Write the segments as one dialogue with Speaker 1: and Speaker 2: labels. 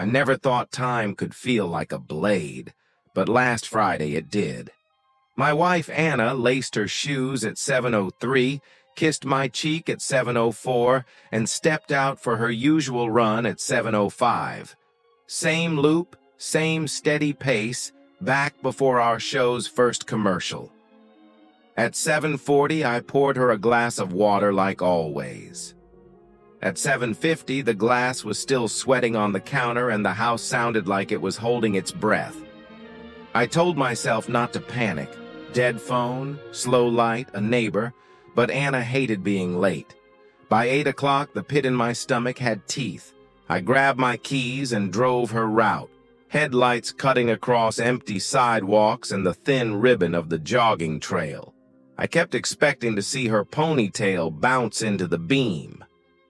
Speaker 1: I never thought time could feel like a blade, but last Friday it did. My wife Anna laced her shoes at 7:03, kissed my cheek at 7:04, and stepped out for her usual run at 7:05. Same loop, same steady pace, back before our show's first commercial. At 7:40, I poured her a glass of water like always. At 7:50, the glass was still sweating on the counter and the house sounded like it was holding its breath. I told myself not to panic. Dead phone, slow light, a neighbor, but Anna hated being late. By 8 o'clock, the pit in my stomach had teeth. I grabbed my keys and drove her route, headlights cutting across empty sidewalks and the thin ribbon of the jogging trail. I kept expecting to see her ponytail bounce into the beam.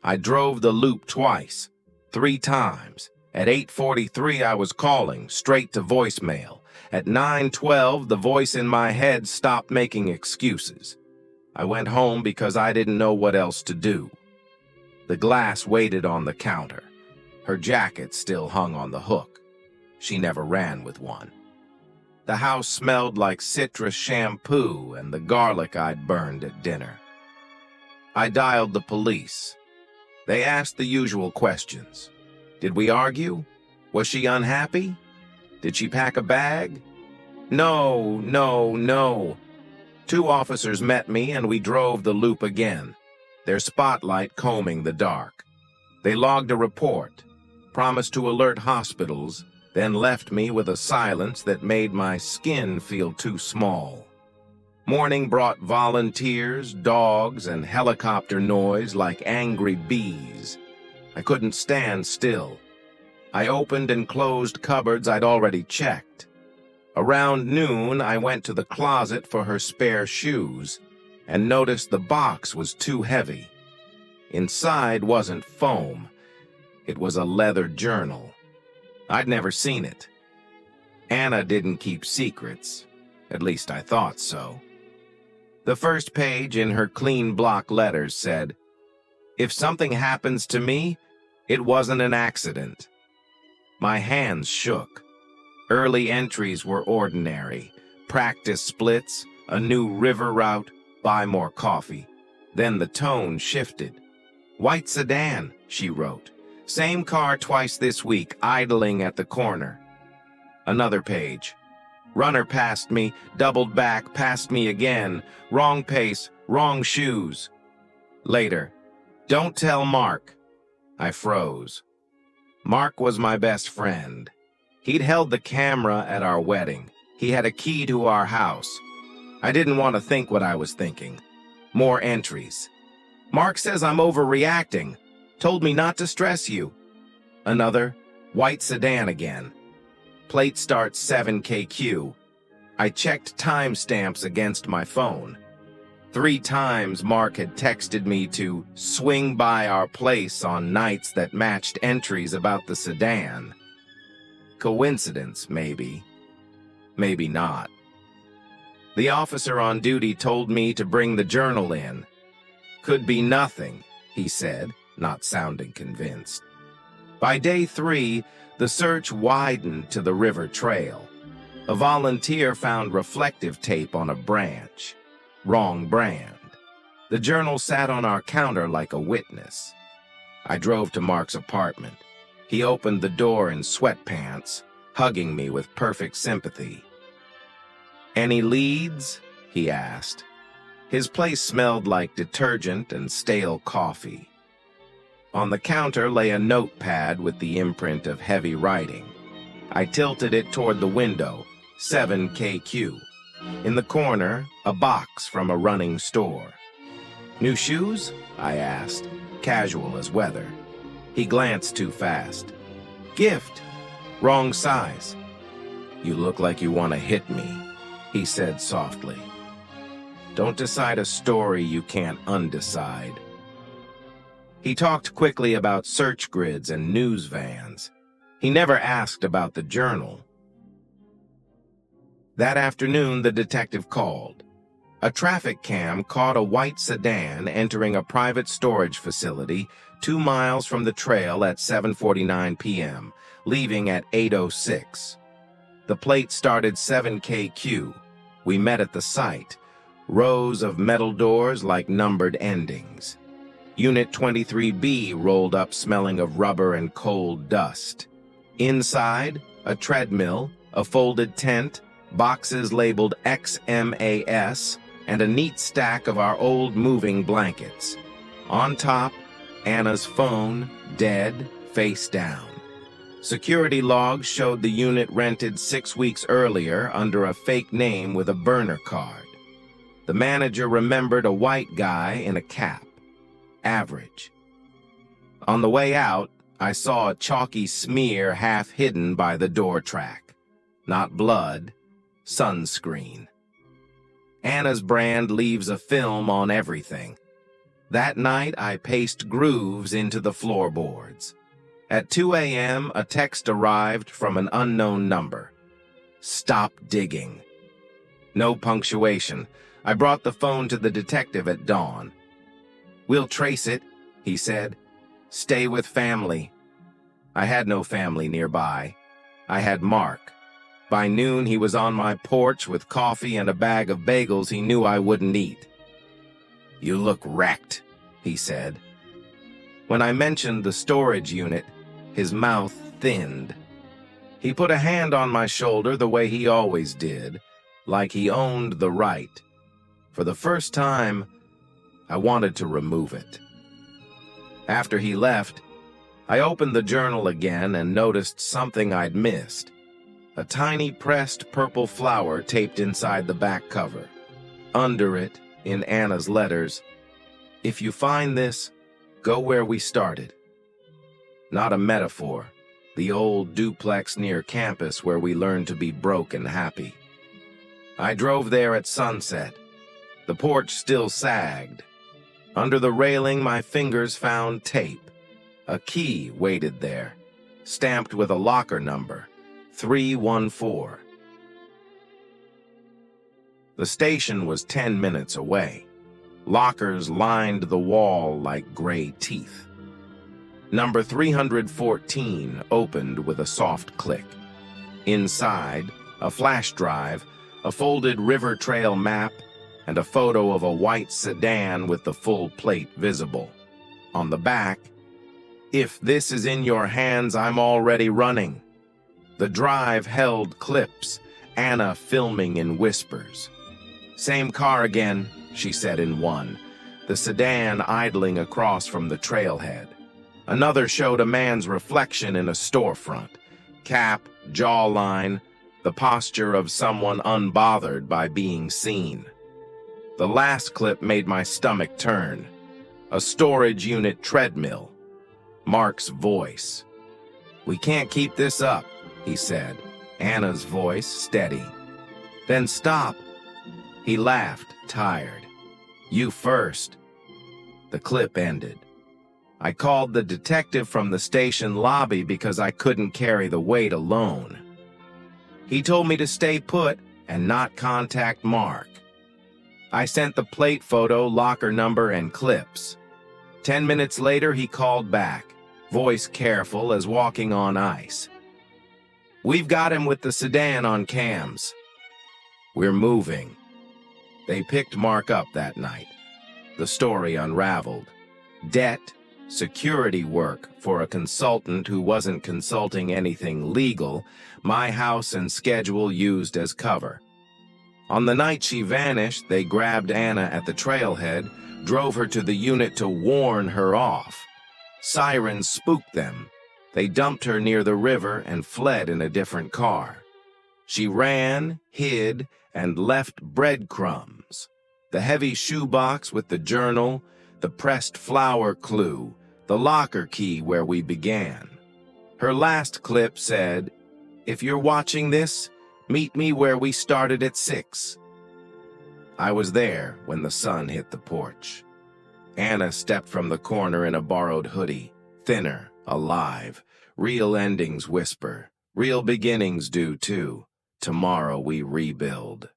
Speaker 1: I drove the loop twice, 3 times. At 8:43, I was calling, straight to voicemail. At 9:12, the voice in my head stopped making excuses. I went home because I didn't know what else to do. The glass waited on the counter. Her jacket still hung on the hook. She never ran with one. The house smelled like citrus shampoo and the garlic I'd burned at dinner. I dialed the police. They asked the usual questions. Did we argue? Was she unhappy? Did she pack a bag? No. 2 officers met me and we drove the loop again, their spotlight combing the dark. They logged a report, promised to alert hospitals, then left me with a silence that made my skin feel too small. Morning brought volunteers, dogs, and helicopter noise like angry bees. I couldn't stand still. I opened and closed cupboards I'd already checked. Around noon, I went to the closet for her spare shoes and noticed the box was too heavy. Inside wasn't foam. It was a leather journal. I'd never seen it. Anna didn't keep secrets. At least I thought so. The first page in her clean block letters said, "If something happens to me, it wasn't an accident." My hands shook. Early entries were ordinary. Practice splits, a new river route, buy more coffee. Then the tone shifted. "White sedan," she wrote. "Same car twice this week, idling at the corner." Another page. "Runner passed me, doubled back, passed me again. Wrong pace, wrong shoes." Later. "Don't tell Mark." I froze. Mark was my best friend. He'd held the camera at our wedding. He had a key to our house. I didn't want to think what I was thinking. More entries. "Mark says I'm overreacting. Told me not to stress you." Another. "White sedan again. Plate starts 7KQ. I checked timestamps against my phone. 3 times Mark had texted me to swing by our place on nights that matched entries about the sedan. Coincidence, maybe. Maybe not. The officer on duty told me to bring the journal in. "Could be nothing," he said, not sounding convinced. By day 3, the search widened to the river trail. A volunteer found reflective tape on a branch. Wrong brand. The journal sat on our counter like a witness. I drove to Mark's apartment. He opened the door in sweatpants, hugging me with perfect sympathy. "Any leads?" he asked. His place smelled like detergent and stale coffee. On the counter lay a notepad with the imprint of heavy writing. I tilted it toward the window, 7KQ. In the corner, a box from a running store. "New shoes?" I asked, casual as weather. He glanced too fast. "Gift. Wrong size." "You look like you want to hit me," he said softly. "Don't decide a story you can't undecide." He talked quickly about search grids and news vans. He never asked about the journal. That afternoon, the detective called. A traffic cam caught a white sedan entering a private storage facility 2 miles from the trail at 7:49 p.m. leaving at 8:06. The plate started 7KQ. We met at the site. Rows of metal doors like numbered endings. Unit 23B rolled up smelling of rubber and cold dust. Inside, a treadmill, a folded tent, boxes labeled XMAS, and a neat stack of our old moving blankets. On top, Anna's phone, dead, face down. Security logs showed the unit rented 6 weeks earlier under a fake name with a burner card. The manager remembered a white guy in a cap. Average. On the way out, I saw a chalky smear half hidden by the door track. Not blood, sunscreen. Anna's brand leaves a film on everything. That night, I paced grooves into the floorboards. At 2 a.m., a text arrived from an unknown number. Stop digging. No punctuation. I brought the phone to the detective at dawn. We'll trace it, he said. Stay with family. I had no family nearby. I had Mark. By noon, he was on my porch with coffee and a bag of bagels he knew I wouldn't eat. You look wrecked, he said. When I mentioned the storage unit, his mouth thinned. He put a hand on my shoulder the way he always did, like he owned the right. For the first time, I wanted to remove it. After he left, I opened the journal again and noticed something I'd missed. A tiny pressed purple flower taped inside the back cover. Under it, in Anna's letters, if you find this, go where we started. Not a metaphor, the old duplex near campus where we learned to be broke and happy. I drove there at sunset. The porch still sagged. Under the railing, my fingers found tape. A key waited there, stamped with a locker number, 314. The station was 10 minutes away. Lockers lined the wall like gray teeth. Number 314 opened with a soft click. Inside, a flash drive, a folded river trail map, and a photo of a white sedan with the full plate visible. On the back, if this is in your hands, I'm already running. The drive held clips, Anna filming in whispers. Same car again, she said in one, the sedan idling across from the trailhead. Another showed a man's reflection in a storefront. Cap, jawline, the posture of someone unbothered by being seen. The last clip made my stomach turn. A storage unit treadmill. Mark's voice. We can't keep this up, he said, Anna's voice steady. Then stop. He laughed, tired. You first. The clip ended. I called the detective from the station lobby because I couldn't carry the weight alone. He told me to stay put and not contact Mark. I sent the plate photo, locker number, and clips. 10 minutes later, he called back, voice careful as walking on ice. We've got him with the sedan on cams. We're moving. They picked Mark up that night. The story unraveled. Debt, security work for a consultant who wasn't consulting anything legal, my house and schedule used as cover. On the night she vanished, they grabbed Anna at the trailhead, drove her to the unit to warn her off. Sirens spooked them. They dumped her near the river and fled in a different car. She ran, hid, and left breadcrumbs. The heavy shoebox with the journal, the pressed flower clue, the locker key where we began. Her last clip said, if you're watching this, meet me where we started at 6. I was there when the sun hit the porch. Anna stepped from the corner in a borrowed hoodie, thinner, alive. Real endings whisper. Real beginnings do too. Tomorrow we rebuild.